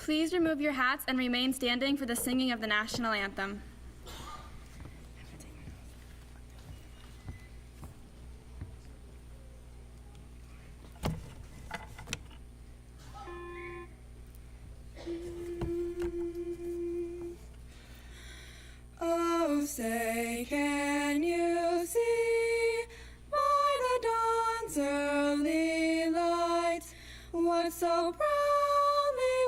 Please remove your hats and remain standing for the singing of the national anthem. Oh, say, can you see by the dawn's early light what so proudly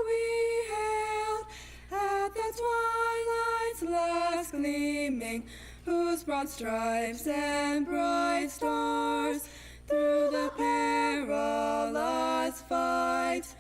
we hailed at the twilight's last gleaming, whose broad stripes and bright stars through the perilous fight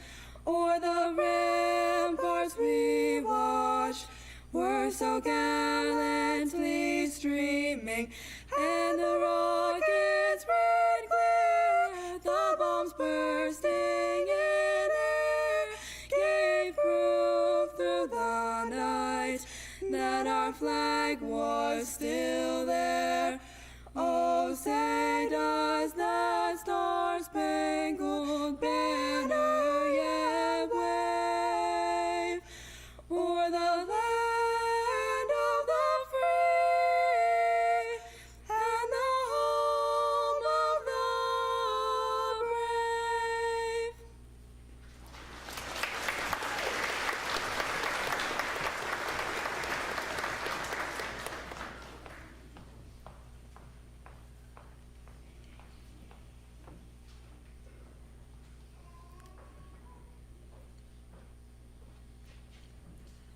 o'er the ramparts we watched were so gallantly streaming, and the rockets' red glare, the bombs bursting in air, gave proof through the night that our flag was still there. Oh, say, does that star-spangled banner yet wave o'er the land of the free and the home of the brave?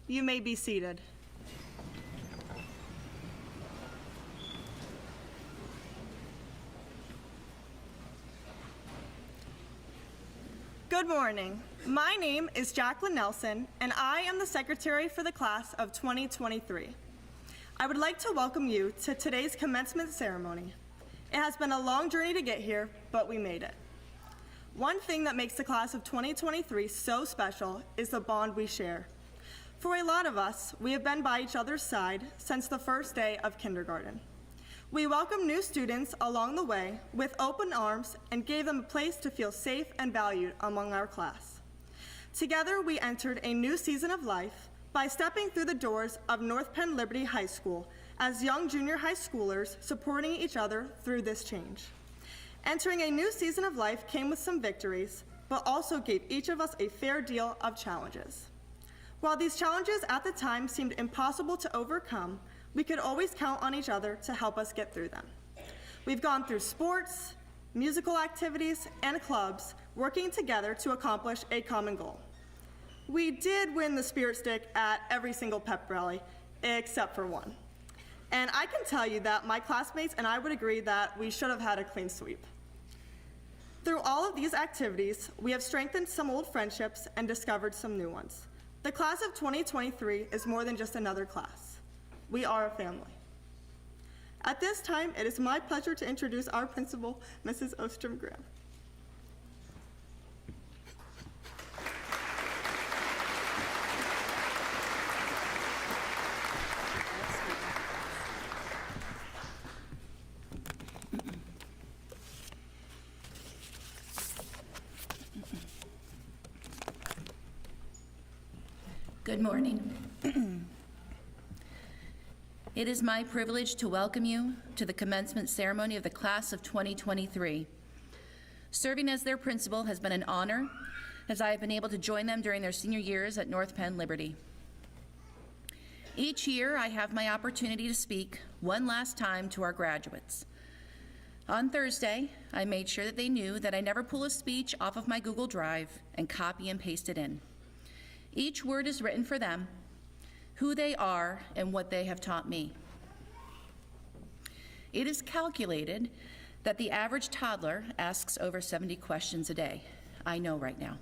You may be seated. Good morning. My name is Jacqueline Nelson, and I am the secretary for the class of 2023. I would like to welcome you to today's commencement ceremony. It has been a long journey to get here, but we made it. One thing that makes the class of 2023 so special is the bond we share. For a lot of us, we have been by each other's side since the first day of kindergarten. We welcomed new students along the way with open arms and gave them a place to feel safe and valued among our class. Together, we entered a new season of life by stepping through the doors of North Penn Liberty High School as young junior high schoolers supporting each other through this change. Entering a new season of life came with some victories, but also gave each of us a fair deal of challenges. While these challenges at the time seemed impossible to overcome, we could always count on each other to help us get through them. We've gone through sports, musical activities, and clubs, working together to accomplish a common goal. We did win the Spirit Stick at every single pep rally, except for one. And I can tell you that my classmates and I would agree that we should have had a clean sweep. Through all of these activities, we have strengthened some old friendships and discovered some new ones. The class of 2023 is more than just another class. We are a family. At this time, it is my pleasure to introduce our principal, Mrs. Ostrom-Graham. Good morning. It is my privilege to welcome you to the commencement ceremony of the class of 2023. Serving as their principal has been an honor, as I have been able to join them during their senior years at North Penn Liberty. Each year, I have my opportunity to speak one last time to our graduates. On Thursday, I made sure that they knew that I never pull a speech off of my Google Drive and copy and paste it in. Each word is written for them, who they are, and what they have taught me. It is calculated that the average toddler asks over 70 questions a day. I know right now.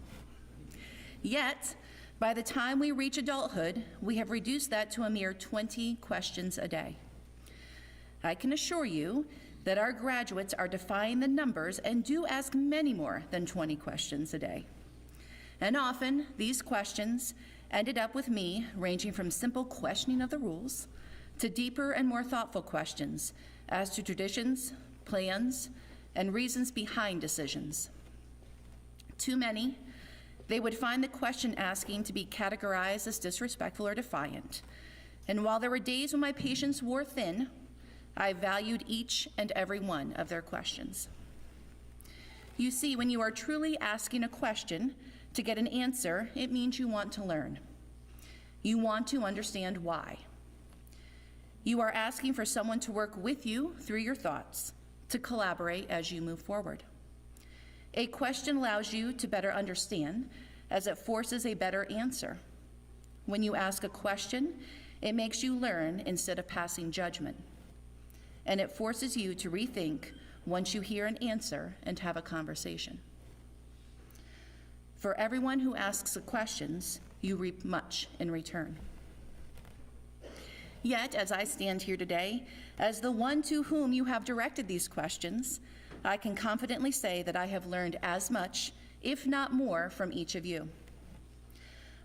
Yet, by the time we reach adulthood, we have reduced that to a mere 20 questions a day. I can assure you that our graduates are defying the numbers and do ask many more than 20 questions a day. And often, these questions ended up with me ranging from simple questioning of the rules to deeper and more thoughtful questions as to traditions, plans, and reasons behind decisions. Too many, They would find the question asking to be categorized as disrespectful or defiant. And while there were days when my patience wore thin, I valued each and every one of their questions. You see, when you are truly asking a question to get an answer, it means you want to learn. You want to understand why. You are asking for someone to work with you through your thoughts, to collaborate as you move forward. A question allows you to better understand, as it forces a better answer. When you ask a question, it makes you learn instead of passing judgment. And it forces you to rethink once you hear an answer and have a conversation. For everyone who asks the questions, you reap much in return. Yet, as I stand here today, as the one to whom you have directed these questions, I can confidently say that I have learned as much, if not more, from each of you.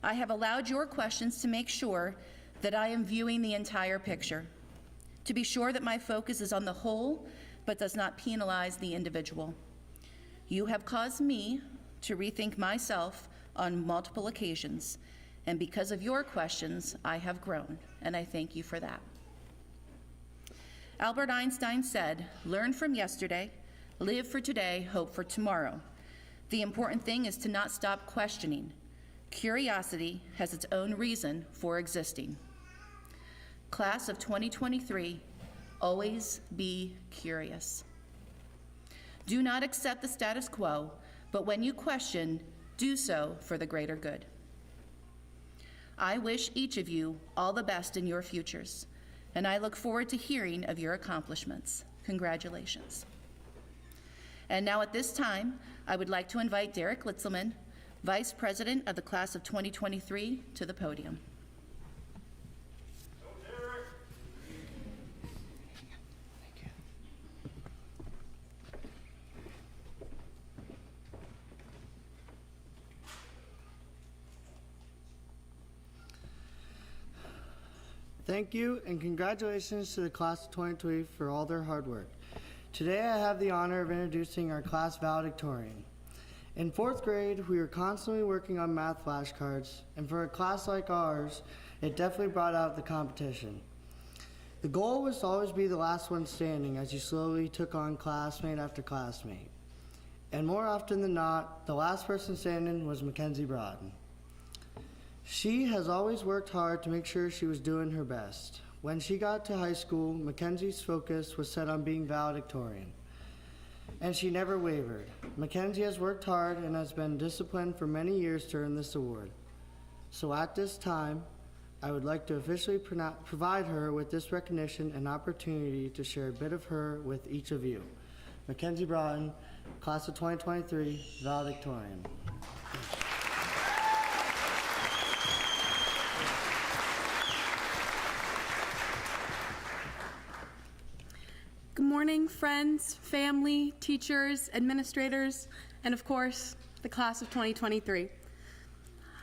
I have allowed your questions to make sure that I am viewing the entire picture, to be sure that my focus is on the whole, but does not penalize the individual. You have caused me to rethink myself on multiple occasions, and because of your questions, I have grown, and I thank you for that. Albert Einstein said, "Learn from yesterday, live for today, hope for tomorrow." The important thing is to not stop questioning. Curiosity has its own reason for existing. Class of 2023, always be curious. Do not accept the status quo, but when you question, do so for the greater good. I wish each of you all the best in your futures, and I look forward to hearing of your accomplishments. Congratulations. And now at this time, I would like to invite Derek Litzelman, Vice President of the Class of 2023, to the podium. Thank you, and congratulations to the Class of 2023 for all their hard work. Today I have the honor of introducing our class valedictorian. In 4th grade, we were constantly working on math flashcards, and for a class like ours, it definitely brought out the competition. The goal was to always be the last one standing as you slowly took on classmate after classmate. And more often than not, the last person standing was Mackenzie Broughton. She has always worked hard to make sure she was doing her best. When she got to high school, Mackenzie's focus was set on being valedictorian, and she never wavered. Mackenzie has worked hard and has been disciplined for many years to earn this award. So at this time, I would like to officially provide her with this recognition and opportunity to share a bit of her with each of you. Mackenzie Broughton, Class of 2023, valedictorian. Good morning, friends, family, teachers, administrators, and of course, the class of 2023.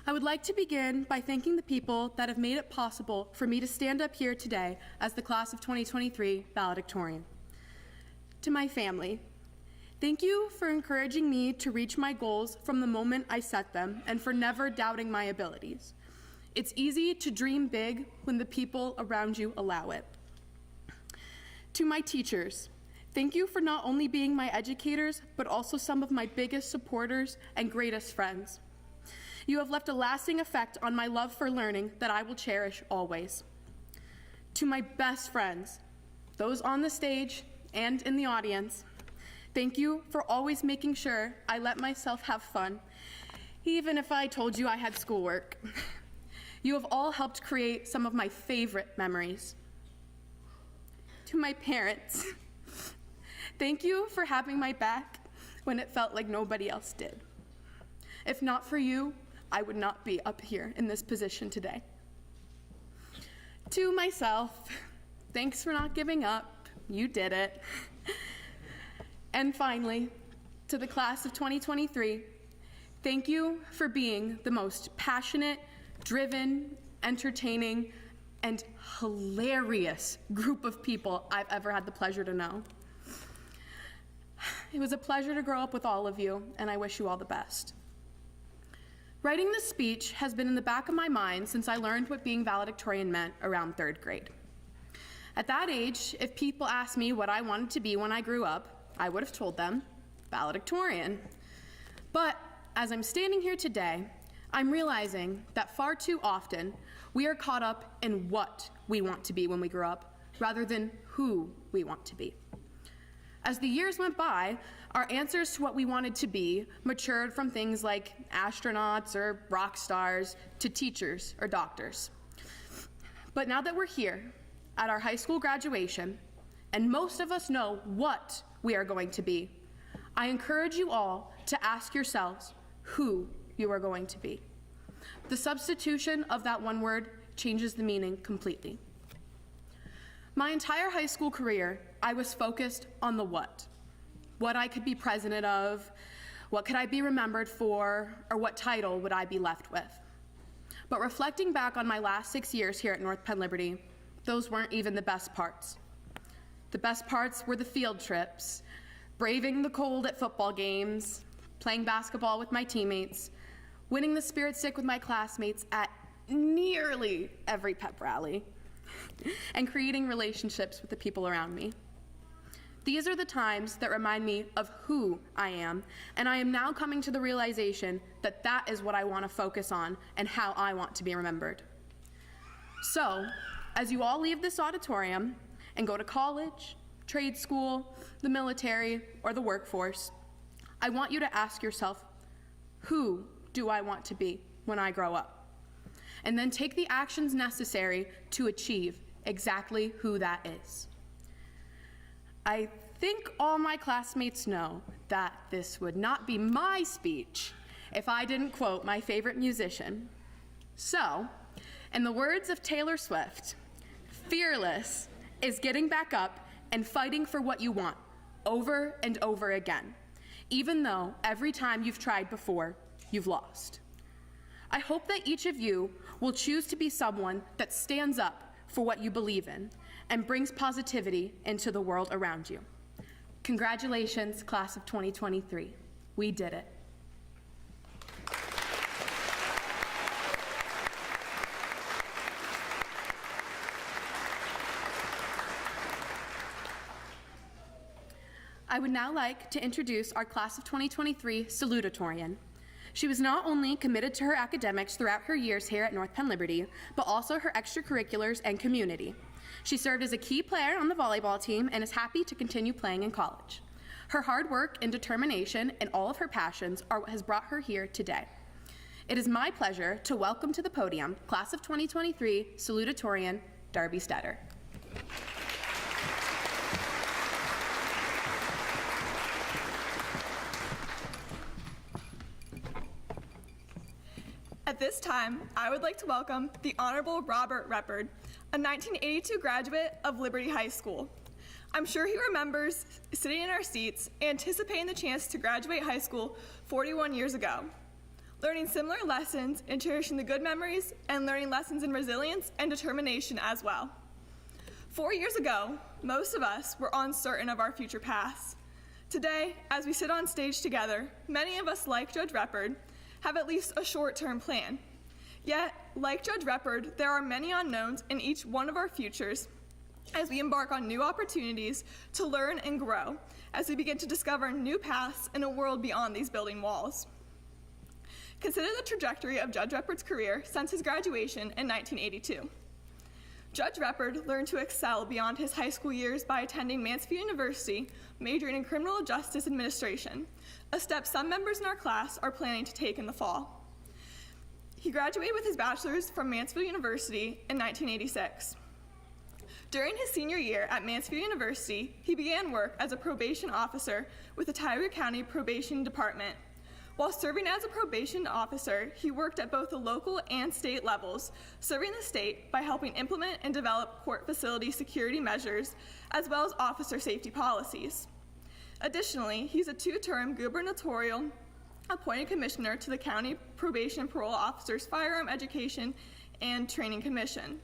I would like to begin by thanking the people that have made it possible for me to stand up here today as the class of 2023 valedictorian. To my family, thank you for encouraging me to reach my goals from the moment I set them and for never doubting my abilities. It's easy to dream big when the people around you allow it. To my teachers, thank you for not only being my educators, but also some of my biggest supporters and greatest friends. You have left a lasting effect on my love for learning that I will cherish always. To my best friends, those on the stage and in the audience, thank you for always making sure I let myself have fun, even if I told you I had schoolwork. You have all helped create some of my favorite memories. To my parents, thank you for having my back when it felt like nobody else did. If not for you, I would not be up here in this position today. To myself, thanks for not giving up. You did it. And finally, to the class of 2023, thank you for being the most passionate, driven, entertaining, and hilarious group of people I've ever had the pleasure to know. It was a pleasure to grow up with all of you, and I wish you all the best. Writing this speech has been in the back of my mind since I learned what being valedictorian meant around 3rd grade. At that age, if people asked me what I wanted to be when I grew up, I would have told them valedictorian. But as I'm standing here today, I'm realizing that far too often we are caught up in what we want to be when we grow up, rather than who we want to be. As the years went by, our answers to what we wanted to be matured from things like astronauts or rock stars to teachers or doctors. But now that we're here at our high school graduation, and most of us know what we are going to be, I encourage you all to ask yourselves who you are going to be. The substitution of that one word changes the meaning completely. My entire high school career, I was focused on the what I could be president of, what could I be remembered for, or what title would I be left with. But reflecting back on my last 6 years here at North Penn Liberty, those weren't even the best parts. The best parts were the field trips, braving the cold at football games, playing basketball with my teammates, winning the spirit stick with my classmates at nearly every pep rally, and creating relationships with the people around me. These are the times that remind me of who I am, and I am now coming to the realization that that is what I want to focus on and how I want to be remembered. So, as you all leave this auditorium and go to college, trade school, the military, or the workforce, I want you to ask yourself, who do I want to be when I grow up? And then take the actions necessary to achieve exactly who that is. I think all my classmates know that this would not be my speech if I didn't quote my favorite musician. So, in the words of Taylor Swift, fearless is getting back up and fighting for what you want over and over again, even though every time you've tried before, you've lost. I hope that each of you will choose to be someone that stands up for what you believe in and brings positivity into the world around you. Congratulations, class of 2023. We did it. I would now like to introduce our class of 2023 Salutatorian. She was not only committed to her academics throughout her years here at North Penn Liberty, but also her extracurriculars and community. She served as a key player on the volleyball team and is happy to continue playing in college. Her hard work and determination and all of her passions are what has brought her here today. It is my pleasure to welcome to the podium, class of 2023 Salutatorian, Darby Stetter. At this time, I would like to welcome the Honorable Robert Reppard, a 1982 graduate of Liberty High School. I'm sure he remembers sitting in our seats, anticipating the chance to graduate high school 41 years ago, learning similar lessons and cherishing the good memories and learning lessons in resilience and determination as well. 4 years ago, most of us were uncertain of our future paths. Today, as we sit on stage together, many of us, like Judge Reppard, have at least a short-term plan. Yet, like Judge Reppard, there are many unknowns in each one of our futures as we embark on new opportunities to learn and grow, as we begin to discover new paths in a world beyond these building walls. Consider the trajectory of Judge Reppard's career since his graduation in 1982. Judge Reppard learned to excel beyond his high school years by attending Mansfield University, majoring in criminal justice administration, a step some members in our class are planning to take in the fall. He graduated with his bachelor's from Mansfield University in 1986. During his senior year at Mansfield University, he began work as a probation officer with the Tioga County Probation Department. While serving as a probation officer, he worked at both the local and state levels, serving the state by helping implement and develop court facility security measures, as well as officer safety policies. Additionally, he's a two-term gubernatorial appointed commissioner to the County Probation and Parole Officers Firearm Education and Training Commission.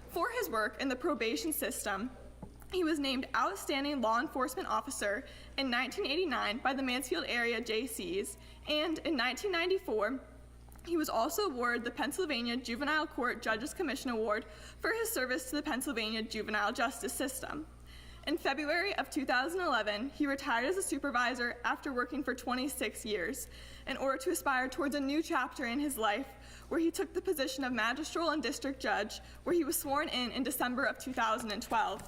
For his work in the probation system, he was named Outstanding Law Enforcement Officer in 1989 by the Mansfield Area J.C.'s, and in 1994, He was also awarded the Pennsylvania Juvenile Court Judges Commission Award for his service to the Pennsylvania juvenile justice system. In February of 2011, he retired as a supervisor after working for 26 years in order to aspire towards a new chapter in his life, where he took the position of magistral and district judge, where he was sworn in December of 2012.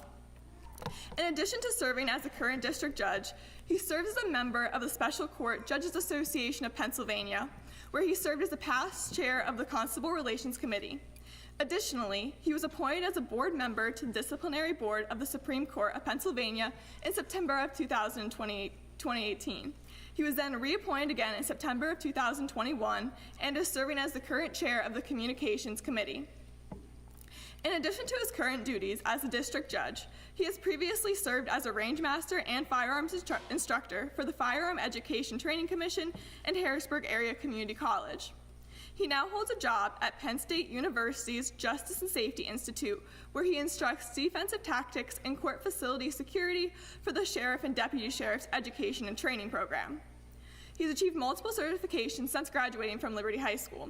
In addition to serving as the current district judge, he serves as a member of the Special Court Judges Association of Pennsylvania, where he served as the past chair of the Constable Relations Committee. Additionally, he was appointed as a board member to the Disciplinary Board of the Supreme Court of Pennsylvania in September of 2018. He was then reappointed again in September of 2021 and is serving as the current chair of the Communications Committee. In addition to his current duties as a district judge, he has previously served as a range master and firearms instructor for the Firearm Education Training Commission and Harrisburg Area Community College. He now holds a job at Penn State University's Justice and Safety Institute, where he instructs defensive tactics and court facility security for the Sheriff and Deputy Sheriff's Education and Training Program. He's achieved multiple certifications since graduating from Liberty High School.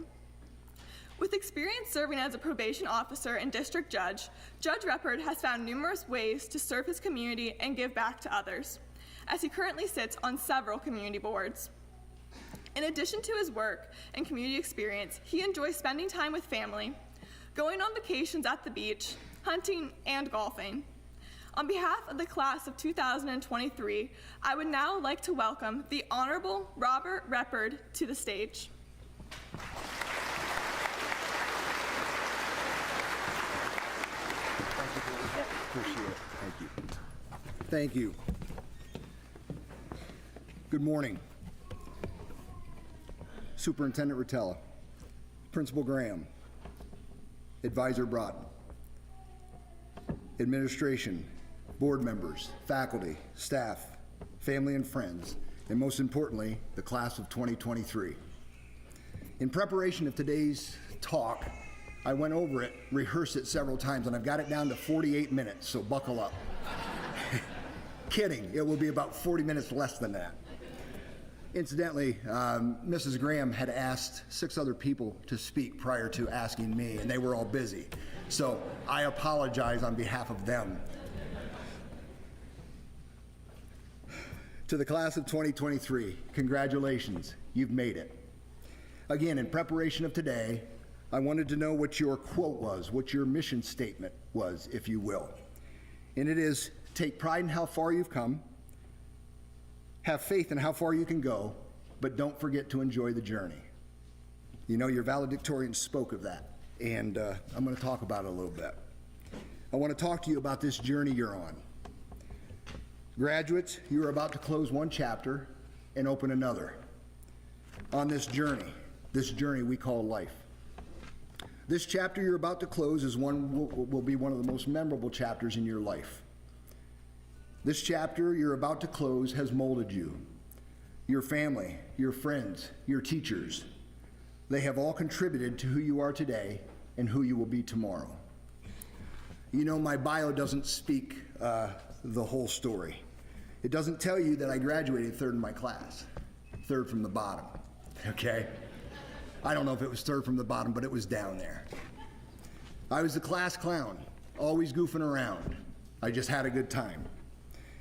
With experience serving as a probation officer and district judge, Judge Reppard has found numerous ways to serve his community and give back to others, as he currently sits on several community boards. In addition to his work and community experience, he enjoys spending time with family, going on vacations at the beach, hunting, and golfing. On behalf of the class of 2023, I would now like to welcome the Honorable Robert Reppard to the stage. Appreciate it. Thank you. Thank you. Good morning. Superintendent Rotella, Principal Graham, Advisor Broughton, administration, board members, faculty, staff, family and friends, and most importantly, the class of 2023. In preparation of today's talk, I went over it, rehearsed it several times, and I've got it down to 48 minutes, so buckle up. Kidding, it will be about 40 minutes less than that. Incidentally, Mrs. Graham had asked 6 other people to speak prior to asking me, and they were all busy. So I apologize on behalf of them. To the class of 2023, congratulations, you've made it. Again, in preparation of today, I wanted to know what your quote was, what your mission statement was, if you will. And it is, take pride in how far you've come, have faith in how far you can go, but don't forget to enjoy the journey. You know, your valedictorian spoke of that, and I'm going to talk about it a little bit. I want to talk to you about this journey you're on. Graduates, you are about to close one chapter and open another on this journey we call life. This chapter you're about to close is will be one of the most memorable chapters in your life. This chapter you're about to close has molded you, your family, your friends, your teachers. They have all contributed to who you are today and who you will be tomorrow. You know, my bio doesn't speak the whole story. It doesn't tell you that I graduated 3rd in my class, 3rd from the bottom, okay? I don't know if it was 3rd from the bottom, but it was down there. I was the class clown, always goofing around. I just had a good time.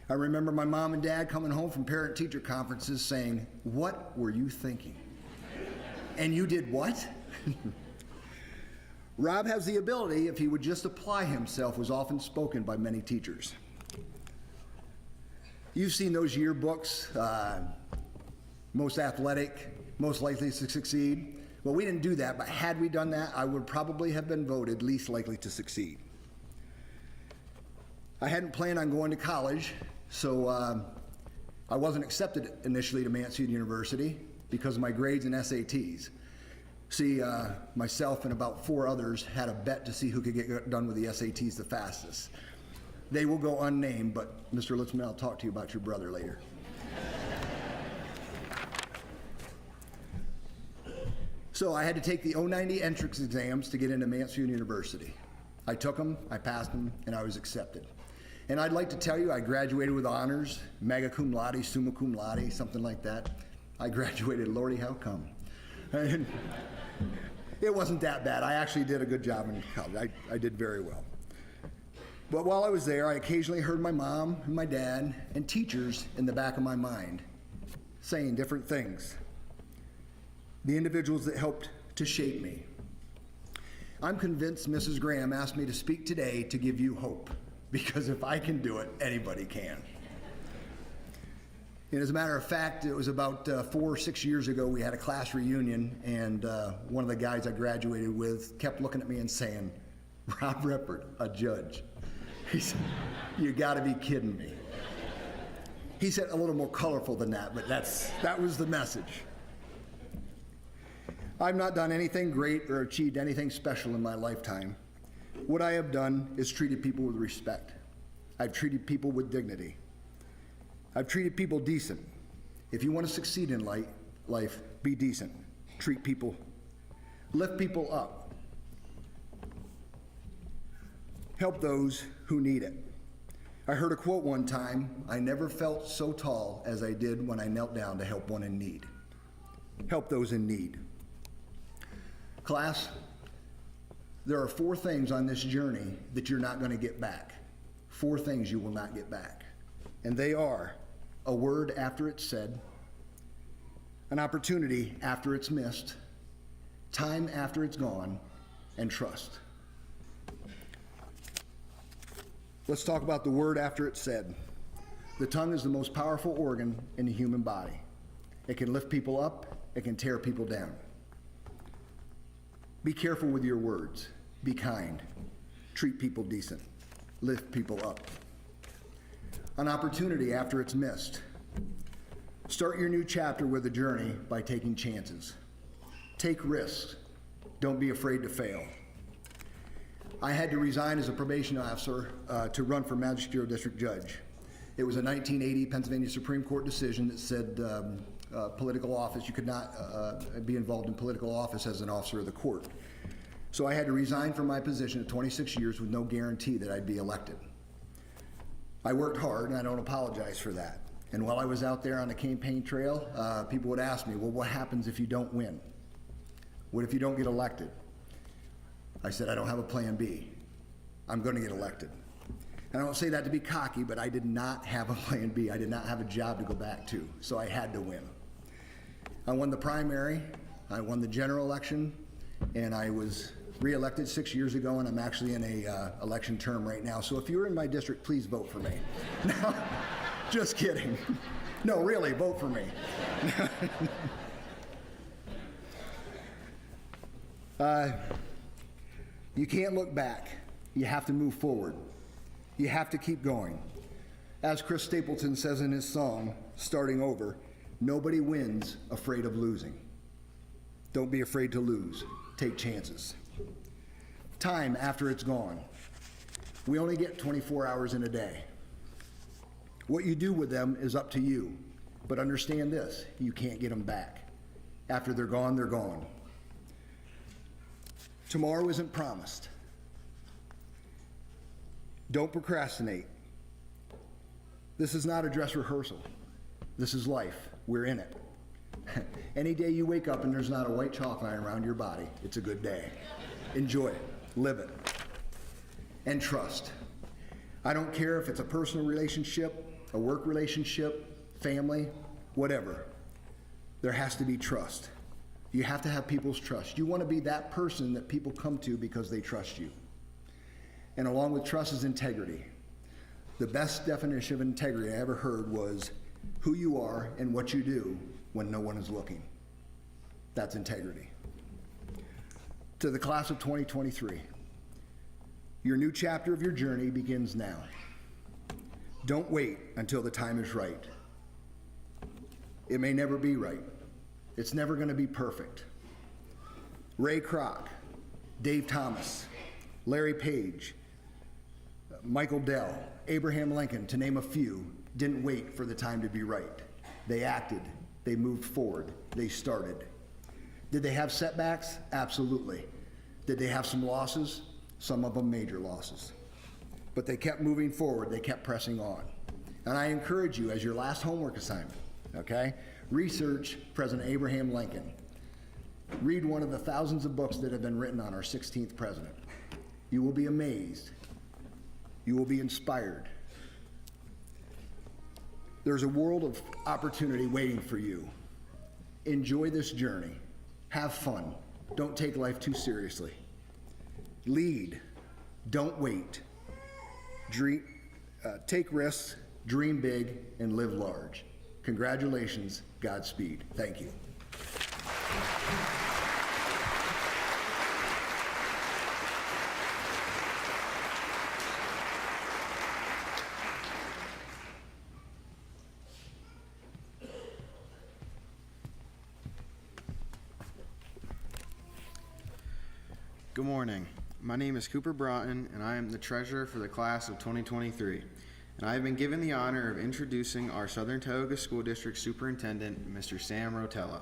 I remember my mom and dad coming home from parent-teacher conferences saying, "What were you thinking?" And you did what? Rob has the ability, if he would just apply himself, was often spoken by many teachers. You've seen those yearbooks, most athletic, most likely to succeed. Well, we didn't do that, but had we done that, I would probably have been voted least likely to succeed. I hadn't planned on going to college, so I wasn't accepted initially to Mansfield University because of my grades and SATs. See, myself and about 4 others had a bet to see who could get done with the SATs the fastest. They will go unnamed, but Mr. Litzman, I'll talk to you about your brother later. So I had to take the 090 entrance exams to get into Mansfield University. I took them, I passed them, and I was accepted. And I'd like to tell you I graduated with honors, magna cum laude, summa cum laude, something like that. I graduated, Lordy, how come? It wasn't that bad. I actually did a good job in college. I did very well. But while I was there, I occasionally heard my mom and my dad and teachers in the back of my mind saying different things. The individuals that helped to shape me. I'm convinced Mrs. Graham asked me to speak today to give you hope, because if I can do it, anybody can. And as a matter of fact, it was about 4 or 6 years ago, we had a class reunion, and one of the guys I graduated with kept looking at me and saying, "Rob Rippert, a judge." He said, "You gotta be kidding me." He said a little more colorful than that, but that was the message. I've not done anything great or achieved anything special in my lifetime. What I have done is treated people with respect. I've treated people with dignity. I've treated people decent. If you want to succeed in life, be decent. Treat people, lift people up. Help those who need it. I heard a quote one time, "I never felt so tall as I did when I knelt down to help one in need." Help those in need. Class, there are 4 things on this journey that you're not going to get back. 4 things you will not get back. And they are a word after it's said, an opportunity after it's missed, time after it's gone, and trust. Let's talk about the word after it's said. The tongue is the most powerful organ in the human body. It can lift people up, it can tear people down. Be careful with your words. Be kind. Treat people decent. Lift people up. An opportunity after it's missed. Start your new chapter with a journey by taking chances. Take risks. Don't be afraid to fail. I had to resign as a probation officer to run for magisterial district judge. It was a 1980 Pennsylvania Supreme Court decision that said political office, you could not be involved in political office as an officer of the court. So I had to resign from my position at 26 years with no guarantee that I'd be elected. I worked hard, and I don't apologize for that. And while I was out there on the campaign trail, people would ask me, well, what happens if you don't win? What if you don't get elected? I said, I don't have a plan B. I'm going to get elected. And I don't say that to be cocky, but I did not have a plan B. I did not have a job to go back to, so I had to win. I won the primary, I won the general election, and I was re-elected 6 years ago, and I'm actually in a election term right now. So if you're in my district, please vote for me. No, just kidding. No, really, vote for me. You can't look back. You have to move forward. You have to keep going. As Chris Stapleton says in his song, Starting Over, nobody wins afraid of losing. Don't be afraid to lose. Take chances. Time after it's gone. We only get 24 hours in a day. What you do with them is up to you. But understand this, you can't get them back. After they're gone, they're gone. Tomorrow isn't promised. Don't procrastinate. This is not a dress rehearsal. This is life. We're in it. Any day you wake up and there's not a white chalk line around your body, it's a good day. Enjoy it. Live it. And trust. I don't care if it's a personal relationship, a work relationship, family, whatever. There has to be trust. You have to have people's trust. You want to be that person that people come to because they trust you. And along with trust is integrity. The best definition of integrity I ever heard was who you are and what you do when no one is looking. That's integrity. To the class of 2023, your new chapter of your journey begins now. Don't wait until the time is right. It may never be right. It's never going to be perfect. Ray Kroc, Dave Thomas, Larry Page, Michael Dell, Abraham Lincoln, to name a few, didn't wait for the time to be right. They acted, they moved forward, they started. Did they have setbacks? Absolutely. Did they have some losses? Some of them major losses. But they kept moving forward, they kept pressing on. And I encourage you, as your last homework assignment, okay, research President Abraham Lincoln. Read one of the thousands of books that have been written on our 16th president. You will be amazed. You will be inspired. There's a world of opportunity waiting for you. Enjoy this journey. Have fun. Don't take life too seriously. Lead. Don't wait. Take risks, dream big, and live large. Congratulations. Godspeed. Thank you. Good morning. My name is Cooper Broughton, and I am the treasurer for the class of 2023. And I have been given the honor of introducing our Southern Tioga School District Superintendent, Mr. Sam Rotella.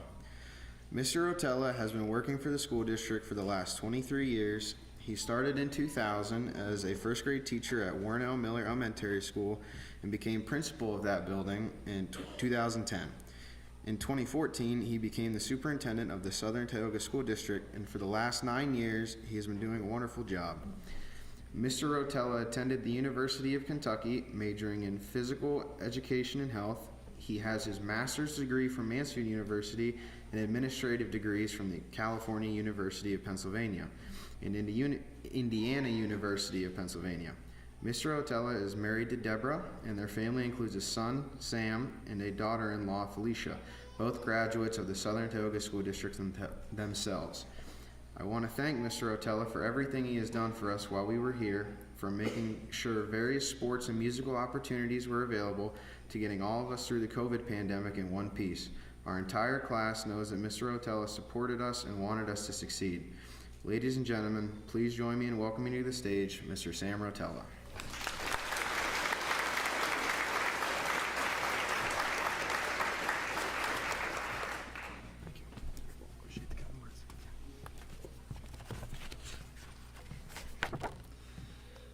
Mr. Rotella has been working for the school district for the last 23 years. He started in 2000 as a first grade teacher at Warren L. Miller Elementary School and became principal of that building in 2010. In 2014, he became the superintendent of the Southern Tioga School District, and for the last 9 years, he has been doing a wonderful job. Mr. Rotella attended the University of Kentucky, majoring in physical education and health. He has his master's degree from Mansfield University and administrative degrees from the California University of Pennsylvania and Indiana University of Pennsylvania. Mr. Rotella is married to Deborah, and their family includes a son, Sam, and a daughter-in-law, Felicia, both graduates of the Southern Tioga School District themselves. I want to thank Mr. Rotella for everything he has done for us while we were here, from making sure various sports and musical opportunities were available to getting all of us through the COVID pandemic in one piece. Our entire class knows that Mr. Rotella supported us and wanted us to succeed. Ladies and gentlemen, please join me in welcoming to the stage Mr. Sam Rotella.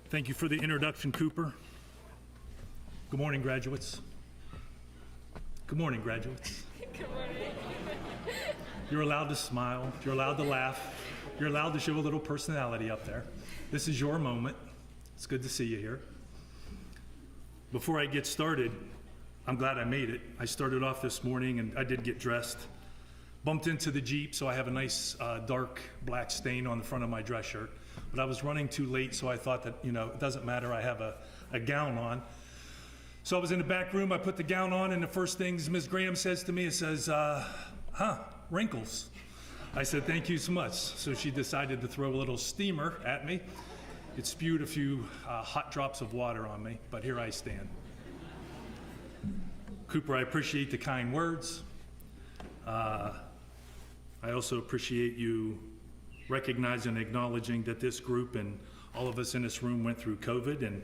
Thank you for the introduction, Cooper. Good morning, graduates. Good morning, graduates. Good morning. You're allowed to smile. You're allowed to laugh. You're allowed to show a little personality up there. This is your moment. It's good to see you here. Before I get started, I'm glad I made it. I started off this morning and I did get dressed. Bumped into the Jeep, so I have a nice dark black stain on the front of my dress shirt. But I was running too late, so I thought that, it doesn't matter, I have a gown on. So I was in the back room, I put the gown on, and the first things Ms. Graham says to me, it says, wrinkles. I said, thank you so much. So she decided to throw a little steamer at me. It spewed a few hot drops of water on me, but here I stand. Cooper, I appreciate the kind words. I also appreciate you recognizing and acknowledging that this group and all of us in this room went through COVID, and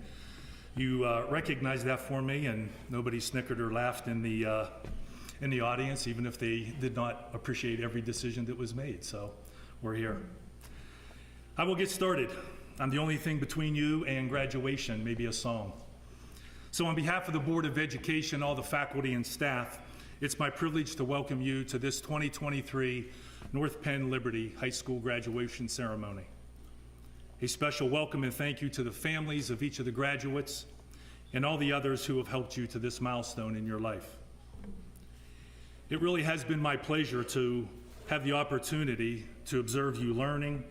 you recognized that for me, and nobody snickered or laughed in the audience, even if they did not appreciate every decision that was made. So we're here. I will get started. I'm the only thing between you and graduation, maybe a song. So on behalf of the Board of Education, all the faculty and staff, it's my privilege to welcome you to this 2023 North Penn Liberty High School graduation ceremony. A special welcome and thank you to the families of each of the graduates and all the others who have helped you to this milestone in your life. It really has been my pleasure to have the opportunity to observe you learning,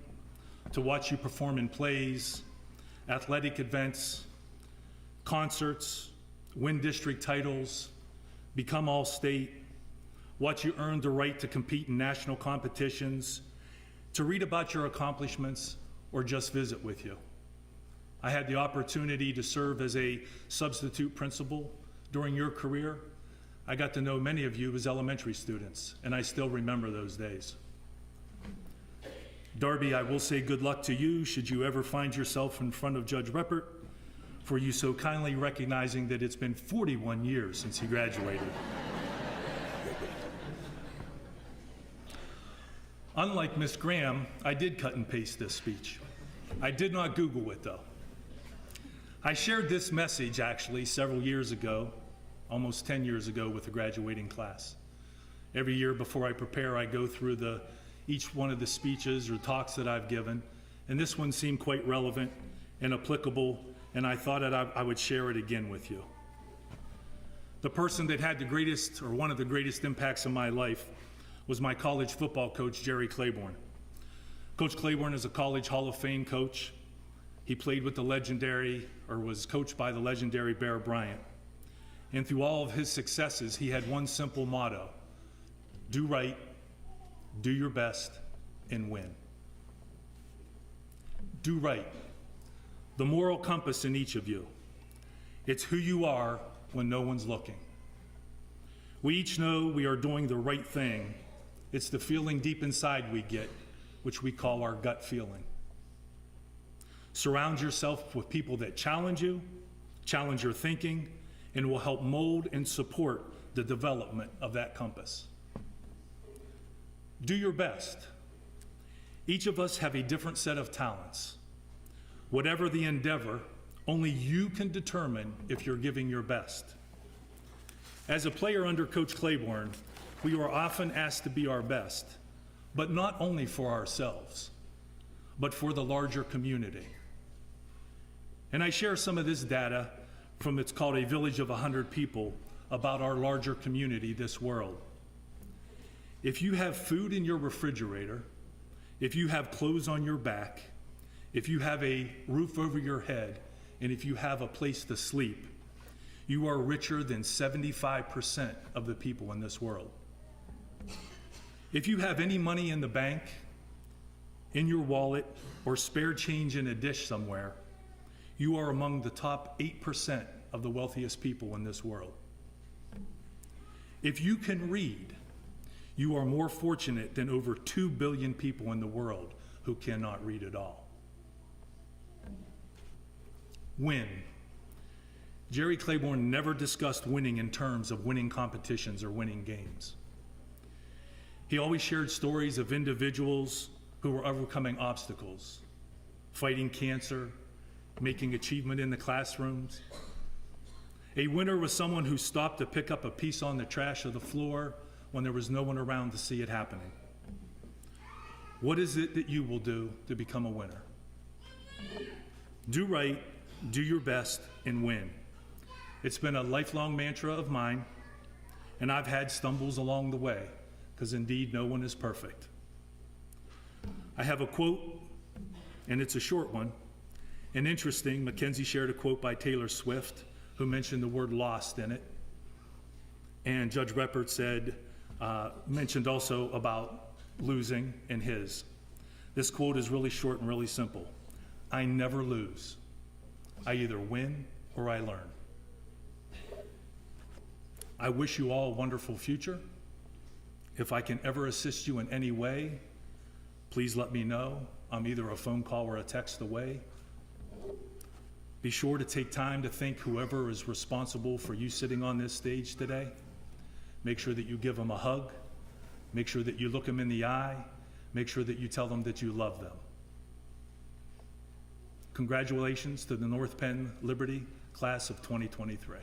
to watch you perform in plays, athletic events, concerts, win district titles, become all-state, watch you earn the right to compete in national competitions, to read about your accomplishments, or just visit with you. I had the opportunity to serve as a substitute principal during your career. I got to know many of you as elementary students, and I still remember those days. Darby, I will say good luck to you should you ever find yourself in front of Judge Reppert, for you so kindly recognizing that it's been 41 years since he graduated. Unlike Miss Graham, I did cut and paste this speech. I did not Google it, though. I shared this message, actually, several years ago, almost 10 years ago, with the graduating class. Every year before I prepare, I go through the each one of the speeches or talks that I've given, and this one seemed quite relevant and applicable, and I thought that I would share it again with you. The person that had the greatest, or one of the greatest impacts in my life was my college football coach, Jerry Claiborne. Coach Claiborne is a college Hall of Fame coach. He played with the legendary, or was coached by the legendary Bear Bryant. And through all of his successes, he had one simple motto: do right, do your best, and win. Do right. The moral compass in each of you. It's who you are when no one's looking. We each know we are doing the right thing. It's the feeling deep inside we get, which we call our gut feeling. Surround yourself with people that challenge you, challenge your thinking, and will help mold and support the development of that compass. Do your best. Each of us have a different set of talents. Whatever the endeavor, only you can determine if you're giving your best. As a player under Coach Claiborne, we are often asked to be our best, but not only for ourselves, but for the larger community. And I share some of this data from, it's called A Village of 100 People, about our larger community, this world. If you have food in your refrigerator, if you have clothes on your back, if you have a roof over your head, and if you have a place to sleep, you are richer than 75% of the people in this world. If you have any money in the bank, in your wallet, or spare change in a dish somewhere, you are among the top 8% of the wealthiest people in this world. If you can read, you are more fortunate than over 2 billion people in the world who cannot read at all. Win. Jerry Claiborne never discussed winning in terms of winning competitions or winning games. He always shared stories of individuals who were overcoming obstacles, fighting cancer, making achievement in the classrooms. A winner was someone who stopped to pick up a piece on the trash of the floor when there was no one around to see it happening. What is it that you will do to become a winner? Do right, do your best, and win. It's been a lifelong mantra of mine, and I've had stumbles along the way, because indeed no one is perfect. I have a quote, and it's a short one, and interesting. Mackenzie shared a quote by Taylor Swift, who mentioned the word lost in it. And Judge Reppert said, mentioned also about losing in his. This quote is really short and really simple. I never lose. I either win or I learn. I wish you all a wonderful future. If I can ever assist you in any way, please let me know. I'm either a phone call or a text away. Be sure to take time to thank whoever is responsible for you sitting on this stage today. Make sure that you give them a hug. Make sure that you look them in the eye. Make sure that you tell them that you love them. Congratulations to the North Penn Liberty class of 2023.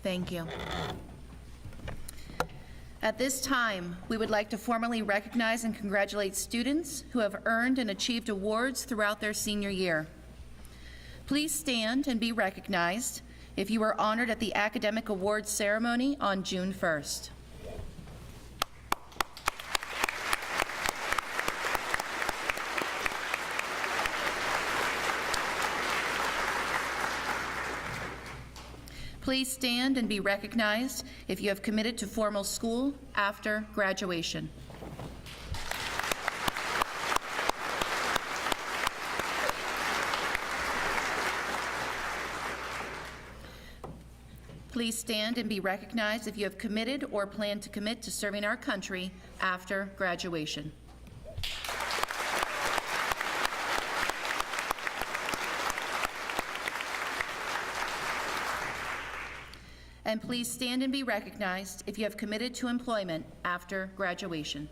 Thank you. At this time, we would like to formally recognize and congratulate students who have earned and achieved awards throughout their senior year. Please stand and be recognized if you were honored at the Academic Awards ceremony on June 1st. Please stand and be recognized if you have committed to formal school after graduation. Please stand and be recognized if you have committed or plan to commit to serving our country after graduation. And please stand and be recognized if you have committed to employment after graduation.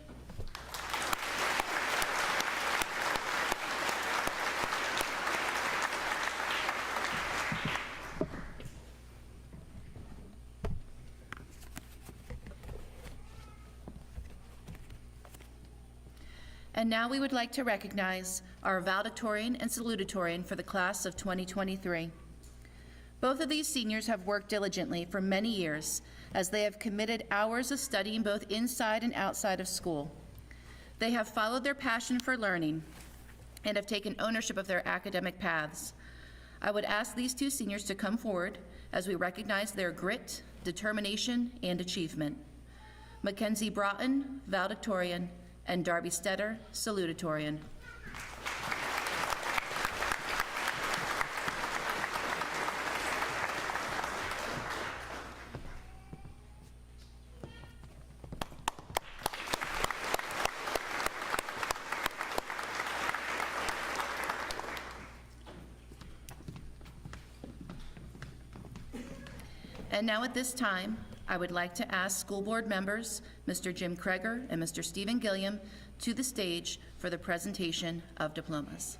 And now we would like to recognize our Valedictorian and Salutatorian for the class of 2023. Both of these seniors have worked diligently for many years as they have committed hours of studying both inside and outside of school. They have followed their passion for learning and have taken ownership of their academic paths. I would ask these two seniors to come forward as we recognize their grit, determination, and achievement. Mackenzie Broughton, Valedictorian, and Darby Stetter, Salutatorian. And now at this time, I would like to ask school board members, Mr. Jim Kreger and Mr. Stephen Gilliam, to the stage for the presentation of diplomas.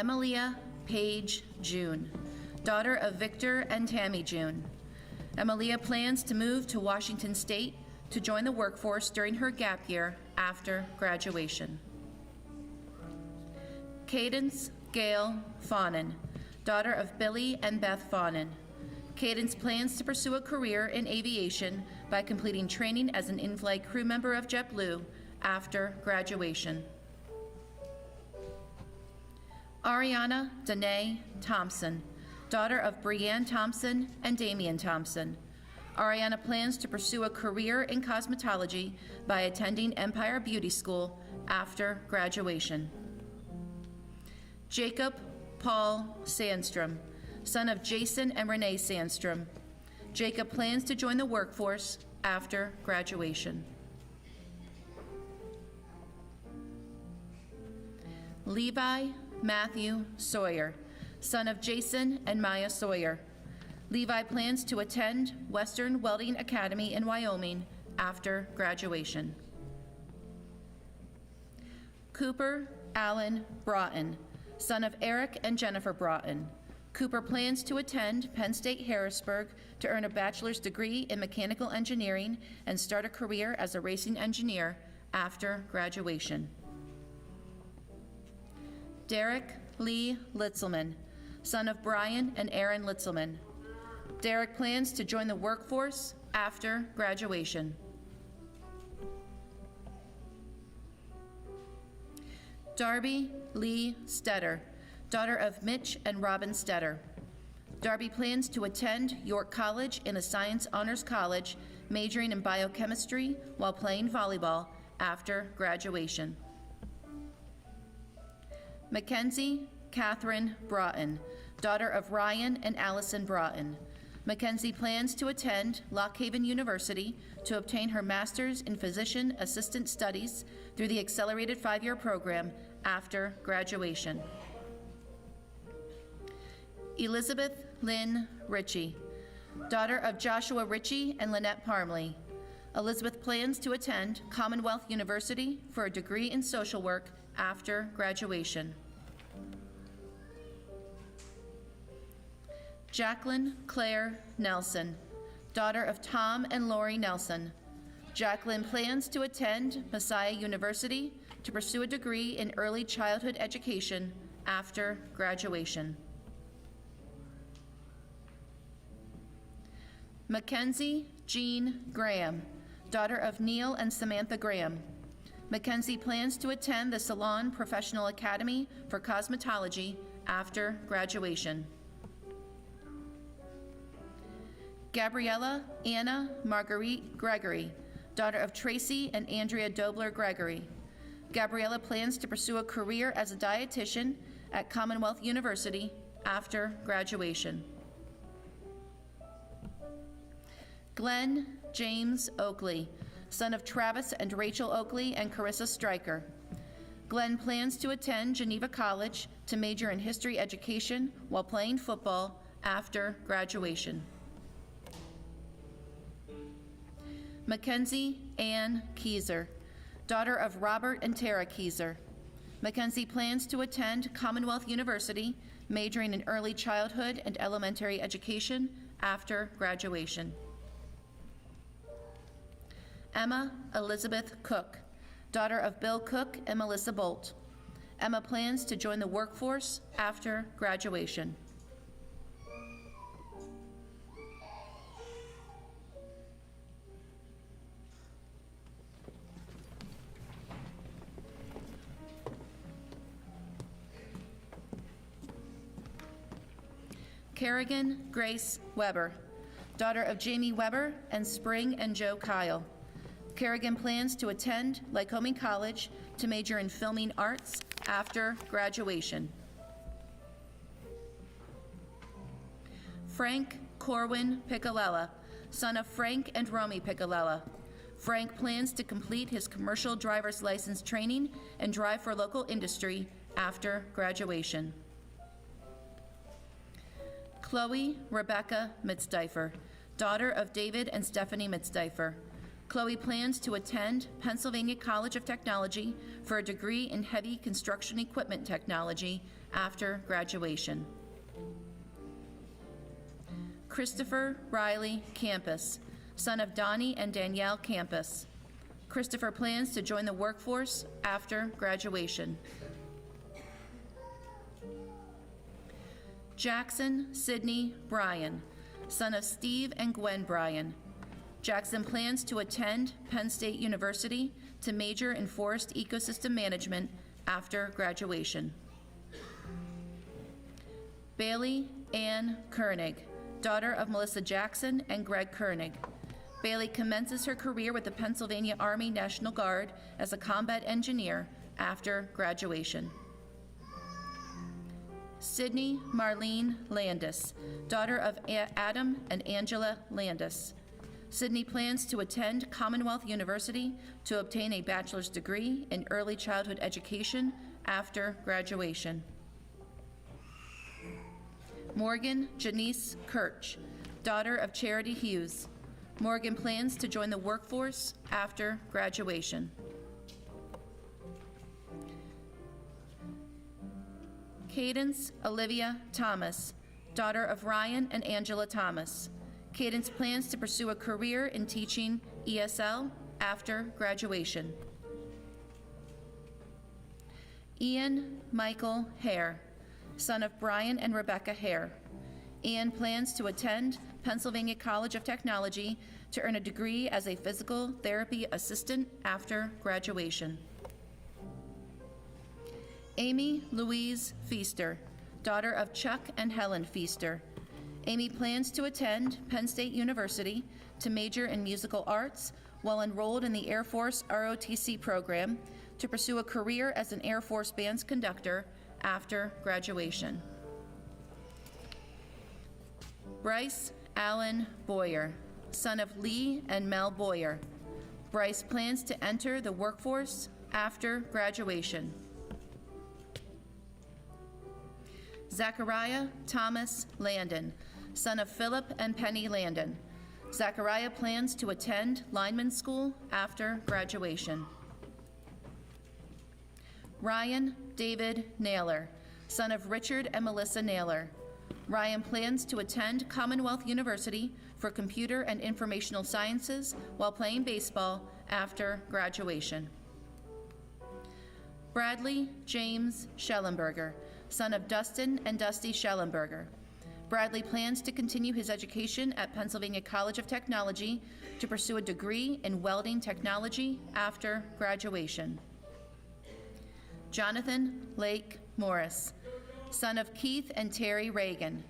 Emilia Paige June, daughter of Victor and Tammy June. Emilia plans to move to Washington State to join the workforce during her gap year after graduation. Cadence Gail Fawnin, daughter of Billy and Beth Fawnin. Cadence plans to pursue a career in aviation by completing training as an in-flight crew member of JetBlue after graduation. Ariana Danae Thompson, daughter of Brianne Thompson and Damian Thompson. Ariana plans to pursue a career in cosmetology by attending Empire Beauty School after graduation. Jacob Paul Sandstrom, son of Jason and Renee Sandstrom. Jacob plans to join the workforce after graduation. Levi Matthew Sawyer, son of Jason and Maya Sawyer. Levi plans to attend Western Welding Academy in Wyoming after graduation. Cooper Allen Broughton, son of Eric and Jennifer Broughton. Cooper plans to attend Penn State Harrisburg to earn a bachelor's degree in mechanical engineering and start a career as a racing engineer after graduation. Derek Lee Litzelman, son of Brian and Aaron Litzelman. Derek plans to join the workforce after graduation. Darby Lee Stetter, daughter of Mitch and Robin Stetter. Darby plans to attend York College in a Science Honors College, majoring in biochemistry while playing volleyball after graduation. Mackenzie Catherine Broughton, daughter of Ryan and Allison Broughton. Mackenzie plans to attend Lock Haven University to obtain her master's in physician assistant studies through the accelerated 5-year program after graduation. Elizabeth Lynn Ritchie, daughter of Joshua Ritchie and Lynette Parmley. Elizabeth plans to attend Commonwealth University for a degree in social work after graduation. Jacqueline Claire Nelson, daughter of Tom and Lori Nelson. Jacqueline plans to attend Messiah University to pursue a degree in early childhood education after graduation. Mackenzie Jean Graham, daughter of Neil and Samantha Graham. Mackenzie plans to attend the Salon Professional Academy for Cosmetology after graduation. Gabriella Anna Marguerite Gregory, daughter of Tracy and Andrea Dobler Gregory. Gabriella plans to pursue a career as a dietitian at Commonwealth University after graduation. Glenn James Oakley, son of Travis and Rachel Oakley and Carissa Stryker. Glenn plans to attend Geneva College to major in history education while playing football after graduation. Mackenzie Ann Keyser, daughter of Robert and Tara Keyser. Mackenzie plans to attend Commonwealth University, majoring in early childhood and elementary education after graduation. Emma Elizabeth Cook, daughter of Bill Cook and Melissa Bolt. Emma plans to join the workforce after graduation. Kerrigan Grace Weber, daughter of Jamie Weber and Spring and Joe Kyle. Kerrigan plans to attend Lycoming College to major in filming arts after graduation. Frank Corwin Piccolella, son of Frank and Romy Piccolella. Frank plans to complete his commercial driver's license training and drive for local industry after graduation. Chloe Rebecca Mitzdeifer, daughter of David and Stephanie Mitzdeifer. Chloe plans to attend Pennsylvania College of Technology for a degree in heavy construction equipment technology after graduation. Christopher Riley Campus, son of Donnie and Danielle Campus. Christopher plans to join the workforce after graduation. Jackson Sidney Bryan, son of Steve and Gwen Bryan. Jackson plans to attend Penn State University to major in forest ecosystem management after graduation. Bailey Ann Koenig, daughter of Melissa Jackson and Greg Koenig. Bailey commences her career with the Pennsylvania Army National Guard as a combat engineer after graduation. Sydney Marlene Landis, daughter of Adam and Angela Landis. Sydney plans to attend Commonwealth University to obtain a bachelor's degree in early childhood education after graduation. Morgan Janice Kirch, daughter of Charity Hughes. Morgan plans to join the workforce after graduation. Cadence Olivia Thomas, daughter of Ryan and Angela Thomas. Cadence plans to pursue a career in teaching ESL after graduation. Ian Michael Hare, son of Brian and Rebecca Hare. Ian plans to attend Pennsylvania College of Technology to earn a degree as a physical therapy assistant after graduation. Amy Louise Feaster, daughter of Chuck and Helen Feaster. Amy plans to attend Penn State University to major in musical arts while enrolled in the Air Force ROTC program to pursue a career as an Air Force band's conductor after graduation. Bryce Allen Boyer, son of Lee and Mel Boyer. Bryce plans to enter the workforce after graduation. Zachariah Thomas Landon, son of Philip and Penny Landon. Zachariah plans to attend lineman school after graduation. Ryan David Naylor, son of Richard and Melissa Naylor. Ryan plans to attend Commonwealth University for Computer and Informational Sciences while playing baseball after graduation. Bradley James Schellenberger, son of Dustin and Dusty Schellenberger. Bradley plans to continue his education at Pennsylvania College of Technology to pursue a degree in welding technology after graduation. Jonathan Lake Morris, son of Keith and Terry Reagan.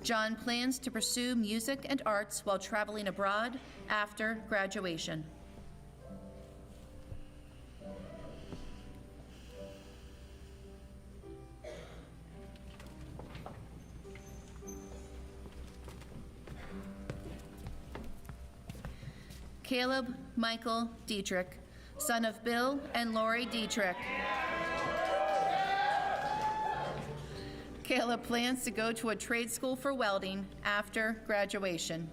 John plans to pursue music and arts while traveling abroad after graduation. Caleb Michael Dietrich, son of Bill and Lori Dietrich. Caleb plans to go to a trade school for welding after graduation.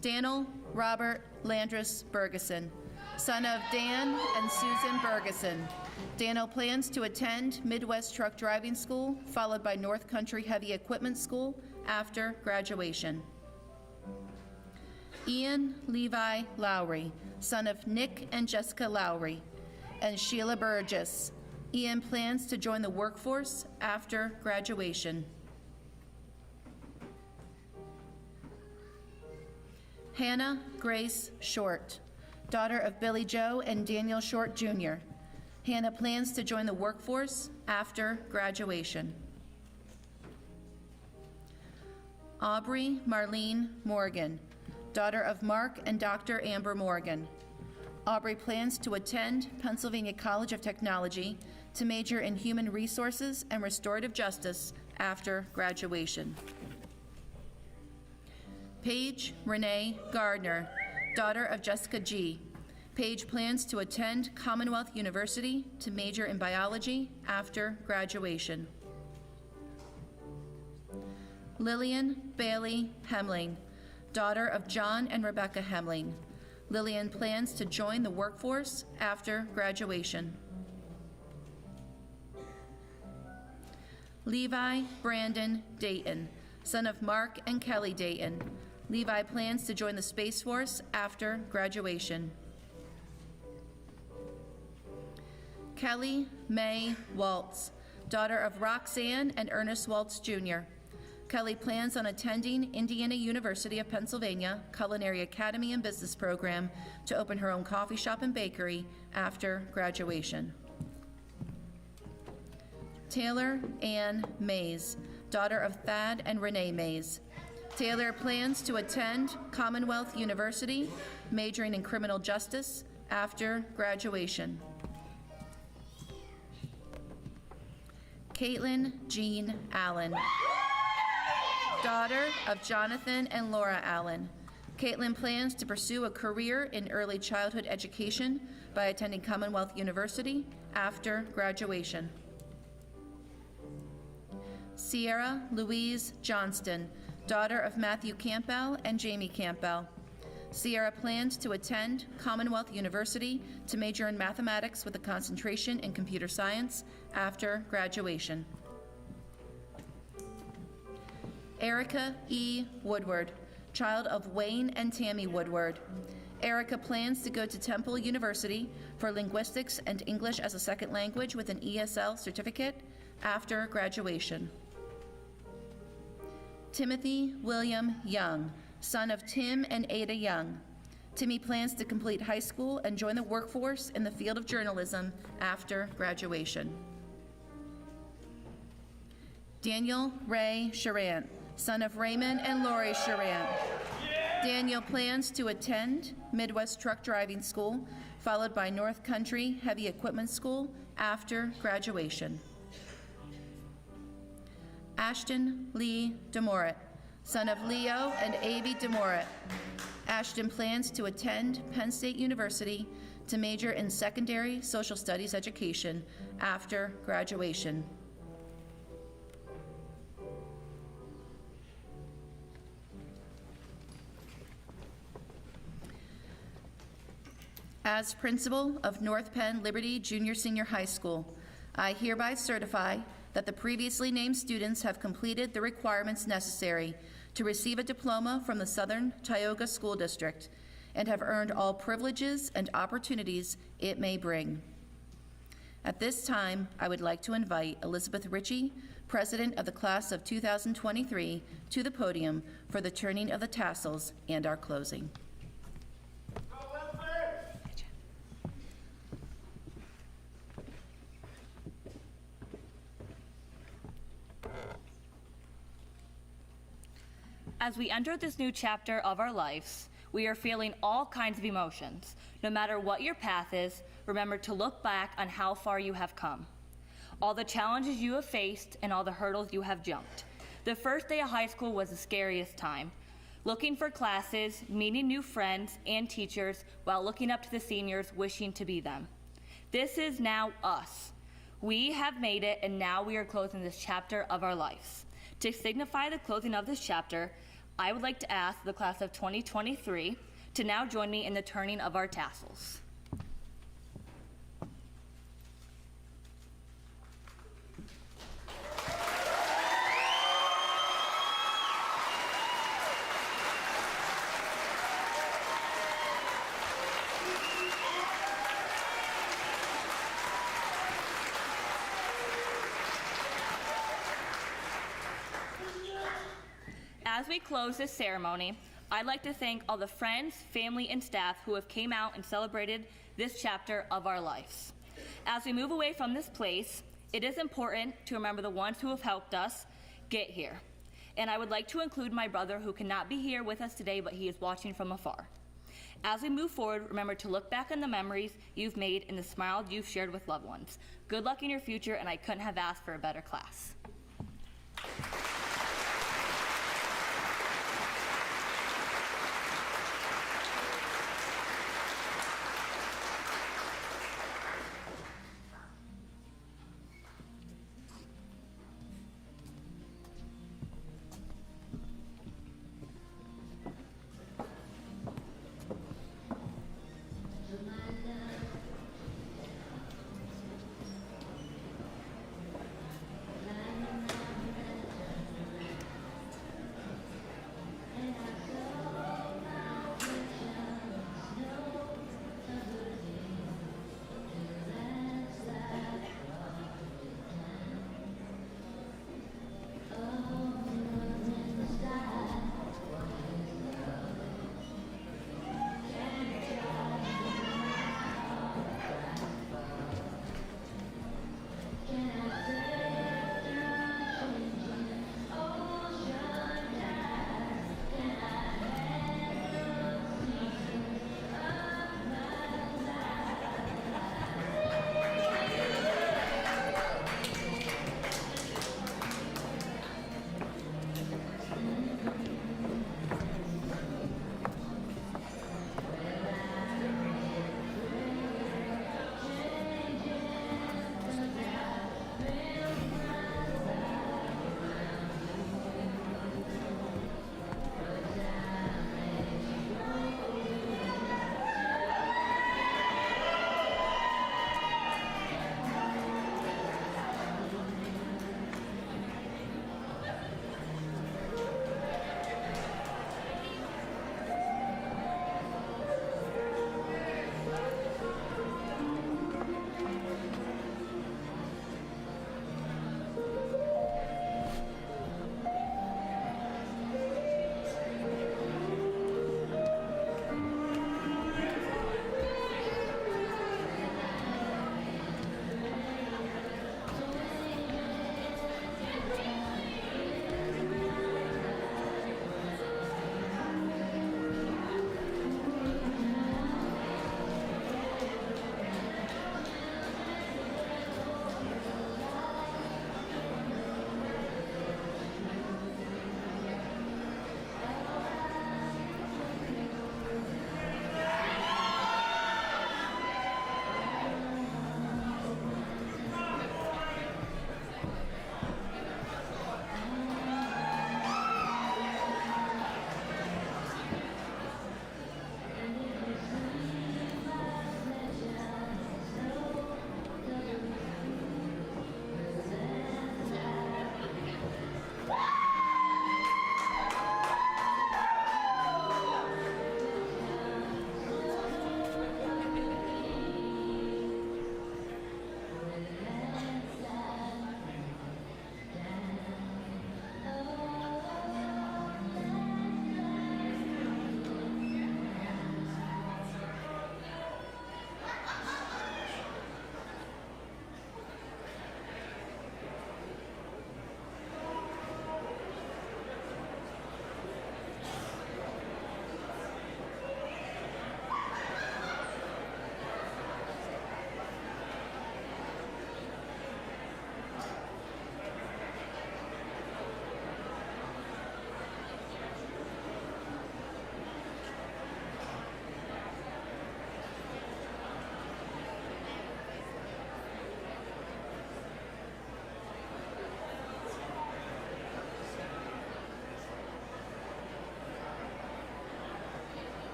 Daniel Robert Landris Bergeson, son of Dan and Susan Bergeson. Daniel plans to attend Midwest Truck Driving School, followed by North Country Heavy Equipment School after graduation. Ian Levi Lowry, son of Nick and Jessica Lowry, and Sheila Burgess. Ian plans to join the workforce after graduation. Hannah Grace Short, daughter of Billy Joe and Daniel Short Jr. Hannah plans to join the workforce after graduation. Aubrey Marlene Morgan, daughter of Mark and Dr. Amber Morgan. Aubrey plans to attend Pennsylvania College of Technology to major in Human Resources and Restorative Justice after graduation. Paige Renee Gardner, daughter of Jessica G. Paige plans to attend Commonwealth University to major in biology after graduation. Lillian Bailey Hemling, daughter of John and Rebecca Hemling. Lillian plans to join the workforce after graduation. Levi Brandon Dayton, son of Mark and Kelly Dayton. Levi plans to join the Space Force after graduation. Kelly Mae Waltz, daughter of Roxanne and Ernest Waltz Jr. Kelly plans on attending Indiana University of Pennsylvania Culinary Academy and Business Program to open her own coffee shop and bakery after graduation. Taylor Ann Mays, daughter of Thad and Renee Mays. Taylor plans to attend Commonwealth University, majoring in criminal justice after graduation. Caitlin Jean Allen, daughter of Jonathan and Laura Allen. Caitlin plans to pursue a career in early childhood education by attending Commonwealth University after graduation. Sierra Louise Johnston, daughter of Matthew Campbell and Jamie Campbell. Sierra plans to attend Commonwealth University to major in mathematics with a concentration in computer science after graduation. Erica E. Woodward, child of Wayne and Tammy Woodward. Erica plans to go to Temple University for linguistics and English as a second language with an ESL certificate after graduation. Timothy William Young, son of Tim and Ada Young. Timmy plans to complete high school and join the workforce in the field of journalism after graduation. Daniel Ray Charant, son of Raymond and Lori Charant. Daniel plans to attend Midwest Truck Driving School, followed by North Country Heavy Equipment School after graduation. Ashton Lee DeMorit, son of Leo and Avi DeMorit. Ashton plans to attend Penn State University to major in secondary social studies education after graduation. As principal of North Penn Liberty Junior Senior High School, I hereby certify that the previously named students have completed the requirements necessary to receive a diploma from the Southern Tioga School District and have earned all privileges and opportunities it may bring. At this time, I would like to invite Elizabeth Ritchie, President of the Class of 2023, to the podium for the turning of the tassels and our closing. As we enter this new chapter of our lives, we are feeling all kinds of emotions. No matter what your path is, remember to look back on how far you have come, all the challenges you have faced, and all the hurdles you have jumped. The first day of high school was the scariest time. Looking for classes, meeting new friends and teachers, while looking up to the seniors, wishing to be them. This is now us. We have made it, and now we are closing this chapter of our lives. To signify the closing of this chapter, I would like to ask the class of 2023 to now join me in the turning of our tassels. As we close this ceremony, I'd like to thank all the friends, family, and staff who have came out and celebrated this chapter of our lives. As we move away from this place, it is important to remember the ones who have helped us get here. And I would like to include my brother, who cannot be here with us today, but he is watching from afar. As we move forward, remember to look back on the memories you've made and the smiles you've shared with loved ones. Good luck in your future, and I couldn't have asked for a better class.